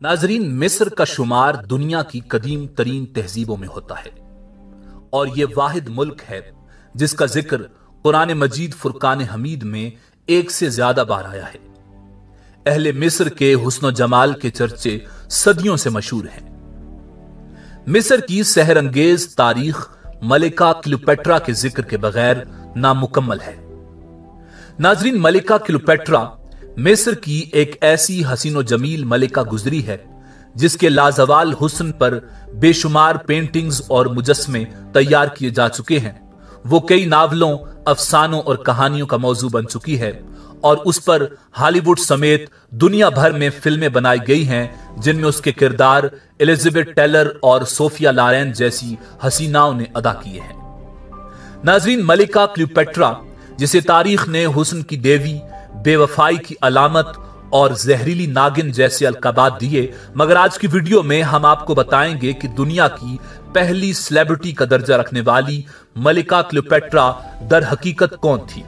नाजरीन, मिस्र का शुमार दुनिया की कदीम तरीन तहजीबों में होता है और यह वाहिद मुल्क है जिसका जिक्र कुरान मजीद फुरकान हमीद में एक से ज्यादा बार आया है। अहले मिस्र के हुस्न जमाल के चर्चे सदियों से मशहूर हैं। मिस्र की सहरंगेज तारीख मलिका क्लियोपेट्रा के जिक्र के बगैर नामुकम्मल है। नाजरीन, मलिका क्लियोपेट्रा मिस्र की एक ऐसी हसीनो जमील मलिका गुजरी है जिसके लाजवाल हुस्न पर बेशुमार पेंटिंग्स और मुजस्मे तैयार किए जा चुके हैं। वो कई नावलों, अफसानों और कहानियों का मौजू बन चुकी है और उस पर हॉलीवुड समेत दुनिया भर में फिल्में बनाई गई हैं जिनमें उसके किरदार एलिजाबेथ टेलर और सोफिया लॉरेन जैसी हसीनाओं ने अदा किए हैं। नाजरीन, मलिका क्लियोपेट्रा जिसे तारीख ने हुस्न की देवी, बेवफाई की अलामत और जहरीली नागिन जैसे अलकाबात दिए, मगर आज की वीडियो में हम आपको बताएंगे कि दुनिया की पहली सेलिब्रिटी का दर्जा रखने वाली मलिका क्लियोपेट्रा दर हकीकत कौन थी।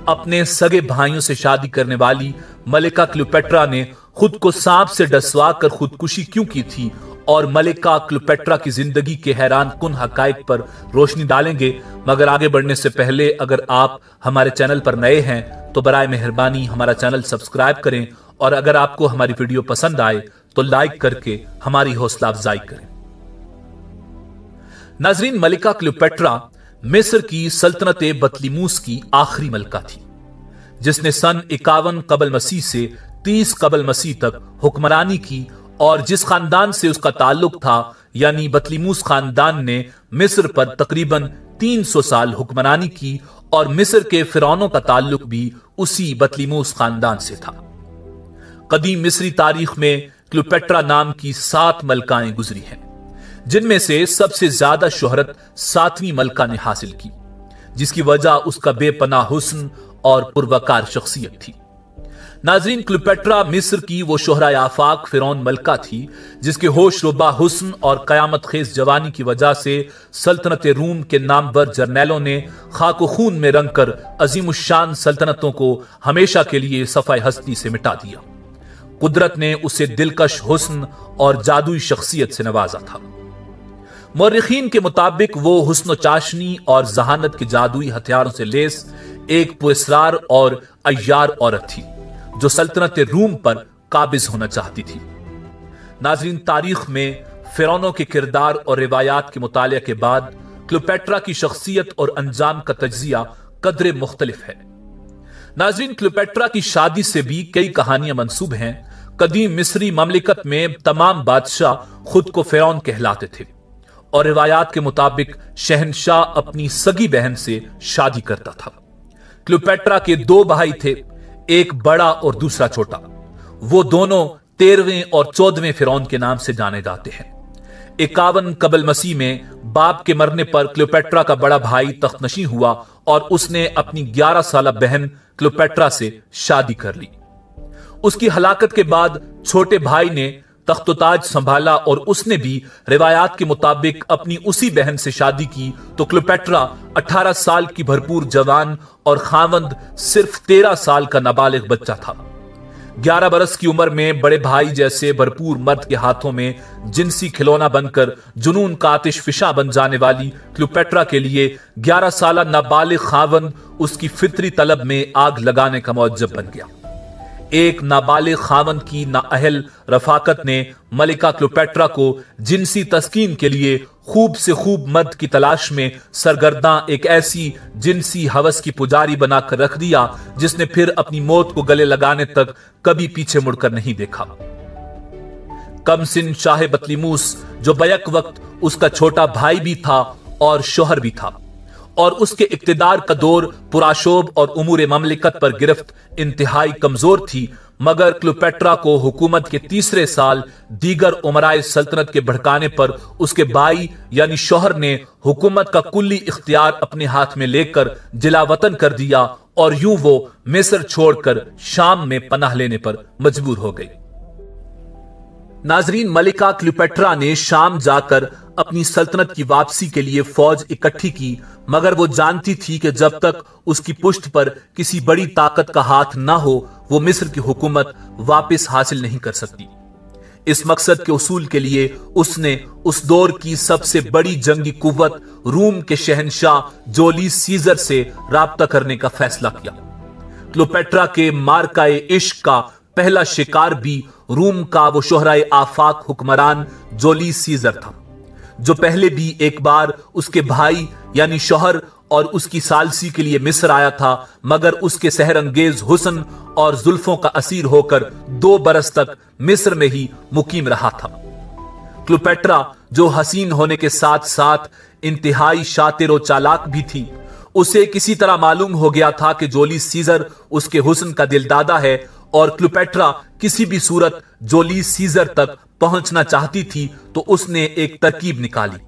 अपने सगे भाइयों से शादी करने वाली मलिका क्लियोपेट्रा ने खुद को सांप से डसवा कर खुदकुशी क्यों की थी और मलिका क्लियोपेट्रा की जिंदगी के हैरान कुन हकाइक पर रोशनी डालेंगे। मगर आगे बढ़ने से पहले अगर आप हमारे चैनल पर नए हैं तो बराए मेहरबानी हमारा चैनल सब्सक्राइब करें और अगर आपको हमारी वीडियो पसंद आए तो लाइक करके हमारी हौसला अफजाई करें। नाजरीन, मलिका क्लियोपेट्रा मिस्र की सल्तनत बतलीमूस की आखिरी मलिका थी जिसने सन 51 कबल मसीह से 30 कबल मसीह तक हुक्मरानी की और जिस खानदान से उसका ताल्लुक था यानी बतलीमूस खानदान ने मिस्र पर तकरीबन 300 साल हुक्मरानी की और मिस्र के फिरौनों का ताल्लुक भी उसी बतलीमूस खानदान से था। कदीम मिस्री तारीख में क्लियोपेट्रा नाम की 7 मलकाएं गुजरी हैं जिनमें से सबसे ज्यादा शोहरत 7वीं मलका ने हासिल की जिसकी वजह उसका बेपनाह हुस्न और पुरवकार शख्सियत थी। नाजरीन, क्लियोपेट्रा मिस्र की वो शोहरा आफाक फिरौन मलका थी जिसके होश रुबा हुस्न और कयामत खेज जवानी की वजह से सल्तनत रूम के नामवर जर्नैलों ने खाको खून में रंग कर अजीमुशान सल्तनतों को हमेशा के लिए सफाई हस्ती से मिटा दिया। कुदरत ने उसे दिलकश हुस्न और जादुई शख्सियत से नवाजा था। मौरिखीन के मुताबिक वो हुस्न चाशनी और जहानत के जादुई हथियारों से लेस एक पुरस्रार और अय्यार औरत थी जो सल्तनत रूम पर काबिज होना चाहती थी। नाजरीन, तारीख में फिरौनों के किरदार और रिवायात के मुताले के बाद क्लियोपेट्रा की शख्सियत और अंजाम का तज्जिया कदरे मुख्तलिफ है। नाजरीन, क्लियोपेट्रा की शादी से भी कई कहानियां मंसूब हैं। कदीम मिस्री ममलिकत में तमाम बादशाह खुद को फिरौन कहलाते थे और रिवायात के मुताबिक शहनशाह अपनी सगी बहन से शादी करता था। क्लियोपेट्रा के 2 भाई थे, एक बड़ा और दूसरा छोटा। वो दोनों 13वें और 14वें फिरौन के नाम से जाने जाते हैं। 51 कबल मसीह में बाप के मरने पर क्लियोपेट्रा का बड़ा भाई तख्तनशी हुआ और उसने अपनी 11 साल बहन क्लियोपेट्रा से शादी कर ली। उसकी हलाकत के बाद छोटे भाई ने तख्तोताज संभाला और उसने भी रिवायात के मुताबिक अपनी उसी बहन से शादी की तो क्लियोपेट्रा 18 साल की भरपूर जवान और खावंद सिर्फ 13 साल का नाबालिग बच्चा था। 11 बरस की उम्र में बड़े भाई जैसे भरपूर मर्द के हाथों में जिनसी खिलौना बनकर जुनून का आतिश फिशा बन जाने वाली क्लियोपेट्रा के लिए 11 साल नाबालिग खावंद उसकी फितरी तलब में आग लगाने का मौजब बन गया। एक नाबालिग खावंद की नाअहल रफाकत ने मलिका क्लियोपेट्रा को जिनसी तस्कीन के लिए खूब से खूब मर्द की तलाश में सरगर्दा एक ऐसी जिनसी हवस की पुजारी बनाकर रख दिया जिसने फिर अपनी मौत को गले लगाने तक कभी पीछे मुड़कर नहीं देखा। कमसिन शाह बतलीमूस जो बैक वक्त उसका छोटा भाई भी था और शोहर भी था और उसके इक्तिदार का दौर पुराशोभ और उमूर ममलिकत पर गिरफ्त इंतहाई कमजोर थी, मगर क्लियोपेट्रा को हुकूमत के 3रे साल दीगर उमराए सल्तनत के भड़काने पर उसके भाई यानी शोहर ने हुकूमत का कुल्ली इख्तियार अपने हाथ में लेकर जिलावतन कर दिया और यूं वो मिस्र छोड़कर शाम में पनाह लेने पर मजबूर हो गई। नाजरीन, मलिका क्लियोपेट्रा ने शाम जाकर अपनी सल्तनत की वापसी के लिए फौज इकट्ठी की, मगर वो जानती थी कि जब तक उसकी पुष्ट पर किसी बड़ी ताकत का हाथ ना हो वो मिस्र की हुकूमत वापस हासिल नहीं कर सकती। इस मकसद के उसूल के लिए उसने उस दौर की सबसे बड़ी जंगी कुव्वत रूम के शहंशाह जूलियस सीजर से राब्ता करने का फैसला किया। क्लियोपेट्रा के मार्काए इश्क का पहला शिकार भी रूम का वो शोहराए आफाक हुक्मरान जूलियस सीजर था, जो पहले भी एक बार उसके भाई यानी शौहर और उसकी सालसी के लिए मिस्र आया था, मगर उसके सहरंगेज हुस्न और जुल्फों का असीर होकर 2 बरस तक मिस्र में ही मुकीम रहा था। क्लियोपेट्रा, जो हसीन होने के साथ साथ इंतहाई शातिर और चालाक भी थी, उसे किसी तरह मालूम हो गया था कि जूलियस सीजर उसके हुस्न का दिलदादा है और क्लियोपेट्रा किसी भी सूरत जूलियस सीजर तक पहुंचना चाहती थी। तो उसने एक तरकीब निकाली।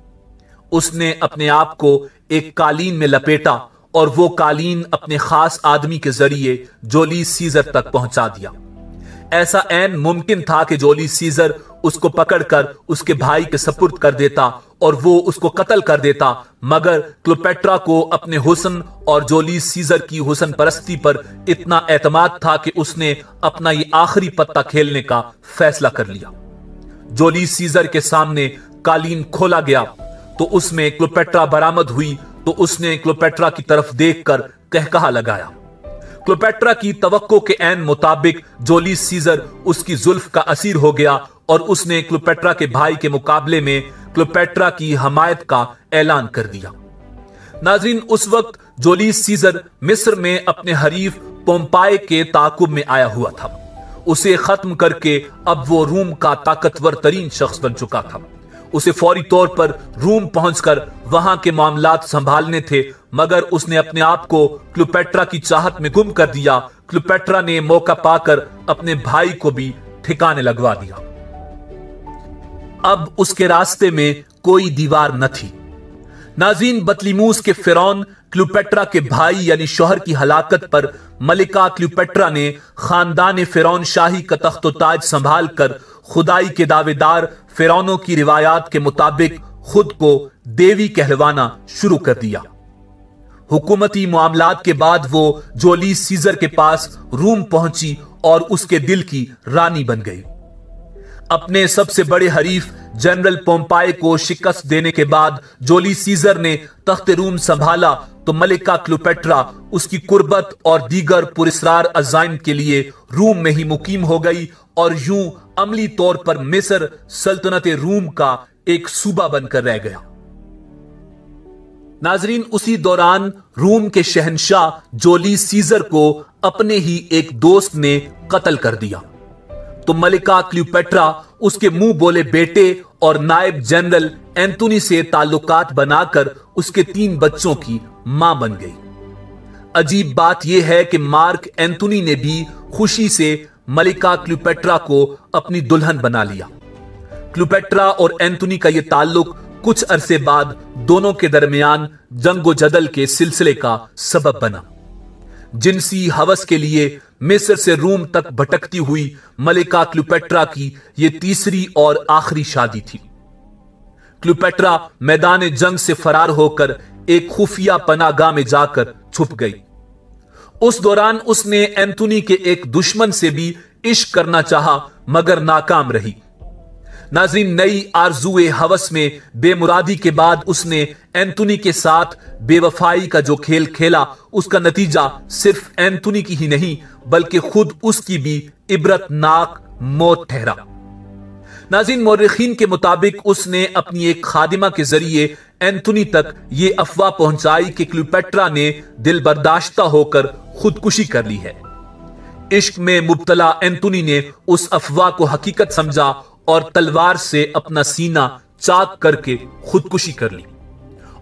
उसने अपने आप को एक कालीन में लपेटा और वो कालीन अपने खास आदमी के जरिए जूलियस सीजर तक पहुंचा दिया। ऐसा ऐन मुमकिन था कि जूलियस सीजर उसको पकड़कर उसके भाई के सपुर्द कर देता और वो उसको कत्ल कर देता, मगर क्लियोपेट्रा को अपने हुस्न और जूलियस सीजर की हुस्न परस्ती पर इतना एतमाद था कि उसने अपना ये आखिरी पत्ता खेलने का फैसला कर लिया। जूलियस सीजर के सामने कालीन खोला गया तो उसमें क्लियोपेट्रा बरामद हुई। तो उसने क्लियोपेट्रा की तरफ देखकर कहकहा लगाया। क्लियोपेट्रा की तवक्को के ऐन मुताबिक जूलियस सीजर उसकी जुल्फ का असीर हो गया और उसने क्लियोपेट्रा के भाई के मुकाबले में क्लियोपेट्रा की हमायत का ऐलान कर दिया। नाज़रीन, उस वक्त जूलियस सीजर मिस्र में अपने हरीफ पोम्पाई के ताकुब में आया हुआ था। उसे खत्म करके अब वो रूम का ताकतवर तरीन शख्स बन चुका था। उसे फौरी तौर पर रूम पहुंचकर वहां के मामलात संभालने थे, मगर उसने अपने आप को क्लियोपेट्रा की चाहत में गुम कर दिया। क्लियोपेट्रा ने मौका पाकर अपने भाई को भी ठिकाने लगवा दिया। अब उसके रास्ते में कोई दीवार न थी। नाज़रीन, बतलीमूस के फिरौन क्लियोपेट्रा के भाई यानी शौहर की हलाकत पर मलिका क्लियोपेट्रा ने खानदान फिरौन शाही का तख्तो ताज संभाल कर खुदाई के दावेदार फिरौनों की रिवायात के मुताबिक खुद को देवी कहलवाना शुरू कर दिया। हुकूमती मामलात के बाद वो जूलियस सीजर के पास रूम पहुंची और उसके दिल की रानी बन गई। अपने सबसे बड़े हरीफ जनरल पोम्पाई को शिकस्त देने के बाद जूलियस सीजर ने तख्त रूम संभाला तो मलिका क्लियोपेट्रा उसकी कुर्बत और दीगर पुरस्रार अज़ाइम के लिए रूम में ही मुकीम हो गई और यूं अमली तौर पर मिस्र सल्तनत रूम का एक सूबा बनकर रह गया। नाजरीन, उसी दौरान रूम के शहंशाह जूलियस सीजर को अपने ही एक दोस्त ने कत्ल कर दिया तो मलिका क्लियोपेट्रा उसके मुंह बोले बेटे और नायब जनरल एंथोनी से ताल्लुकात बनाकर उसके 3 बच्चों की मां बन गई। अजीब बात यह है कि मार्क एंथोनी ने भी खुशी से मलिका क्लियोपेट्रा को अपनी दुल्हन बना लिया। क्लियोपेट्रा और एंथोनी का यह ताल्लुक कुछ अरसे बाद दोनों के दरमियान जंगो जदल के सिलसिले का सबब बना। जिनसी हवस के लिए मिस्र से रूम तक भटकती हुई मलिका क्लियोपेट्रा की यह तीसरी और आखिरी शादी थी। क्लियोपेट्रा मैदान जंग से फरार होकर एक खुफिया पनागाह में जाकर छुप गई। उस दौरान उसने एंथोनी के एक दुश्मन से भी इश्क करना चाहा मगर नाकाम रही। नाज़रीन, नई आरज़ुए हवस में बेमुरादी के बाद उसने एंथोनी के साथ बेवफाई का जो खेल खेला उसका नतीजा सिर्फ एंथोनी की ही नहीं बल्कि खुद उसकी भी इबरतनाक मौत ठहरा। नाज़रीन, मौरखीन के मुताबिक उसने अपनी एक खादिमा के जरिए एंथोनी तक ये अफवाह पहुंचाई कि क्लियोपेट्रा ने दिल बर्दाश्ता होकर खुदकुशी कर ली है। इश्क में मुब्तला एंथोनी ने उस अफवाह को हकीकत समझा और तलवार से अपना सीना चाक करके खुदकुशी कर ली।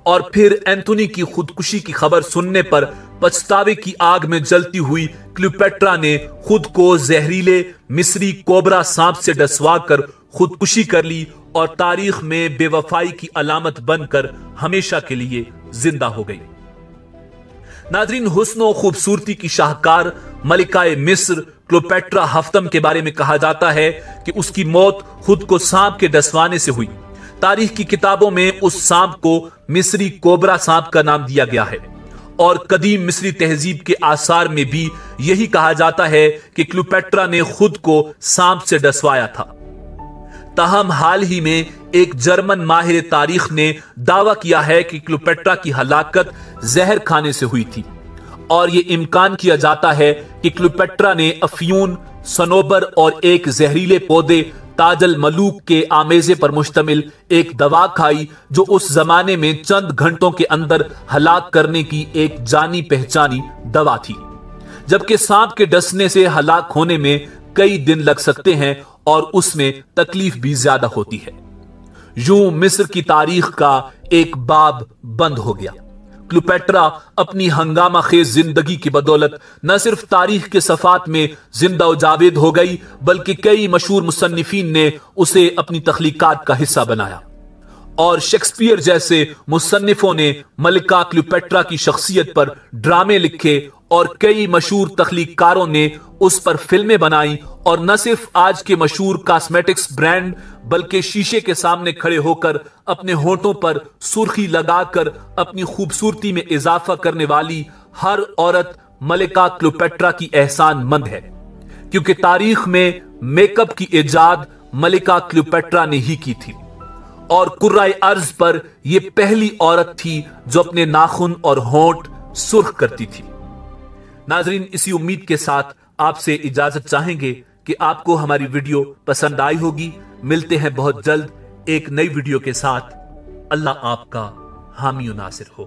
और फिर एंथोनी की खुदकुशी की खबर सुनने पर पछतावे की आग में जलती हुई क्लियोपेट्रा ने खुद को जहरीले मिस्री कोबरा सांप से डसवा कर खुदकुशी कर ली और तारीख में बेवफाई की अलामत बनकर हमेशा के लिए जिंदा हो गई। नाज़रीन, हुस्न और खूबसूरती की शाहकार मलिकाए मिस्र क्लियोपेट्रा हफ्तम के बारे में कहा जाता है कि उसकी मौत खुद को सांप के डसवाने से हुई। तारीख की किताबों में उस सांप को मिस्री कोबरा सांप का नाम दिया गया है और कदीम मिस्री तहजीब के आसार में भी यही कहा जाता है कि क्लियोपेट्रा ने खुद को सांप से डसवाया था। تاہم حال ہی میں ایک جرمن ماہر تاریخ نے دعویٰ کیا ہے کہ کلیوپیٹرا کی ہلاکت زہر کھانے سے ہوئی تھی، اور یہ امکان کیا جاتا ہے کہ کلیوپیٹرا نے افیون، صنوبر اور ایک زہریلے پودے تاج الملوک کے آمیزے پر مشتمل ایک دوا کھائی، جو اس زمانے میں چند گھنٹوں کے اندر ہلاک کرنے کی ایک جانی پہچانی دوا تھی، جبکہ سانپ کے ڈسنے سے ہلاک ہونے میں کئی دن لگ سکتے ہیں اور اس میں تکلیف بھی زیادہ ہوتی ہے۔ یوں مصر کی تاریخ کا ایک باب بند ہو گیا۔ کلیوپیٹرا اپنی ہنگامہ خیز زندگی کی بدولت نہ صرف تاریخ کے صفحات میں زندہ و جاوید ہو گئی، بلکہ کئی مشہور مصنفین نے اسے اپنی تخلیقات کا حصہ بنایا، اور شیکسپیئر جیسے مصنفوں نے ملکہ کلیوپیٹرا کی شخصیت پر ڈرامے لکھے، اور کئی مشہور تخلیق کاروں نے اس پر فلمیں بنائیں، اور نہ صرف آج کے مشہور کاسمیٹکس برانڈ بلکہ شیشے کے سامنے کھڑے ہو کر اپنے ہونٹوں پر سرخی لگا کر اپنی خوبصورتی میں اضافہ کرنے والی ہر عورت ملکہ کلیوپیٹرا کی احسان مند ہے، کیونکہ تاریخ میں میک اپ کی ایجاد ملکہ کلیوپیٹرا نے ہی کی تھی، اور کرۂ ارض پر یہ پہلی عورت تھی جو اپنے ناخن اور ہونٹ سرخ کرتی تھی۔ ناظرین، اسی امید کے ساتھ آپ سے اجازت چاہیں گے کہ آپ کو ہماری ویڈیو پسند آئی ہوگی۔ ملتے ہیں بہت جلد ایک نئی ویڈیو کے ساتھ۔ اللہ آپ کا حامی و ناصر ہو۔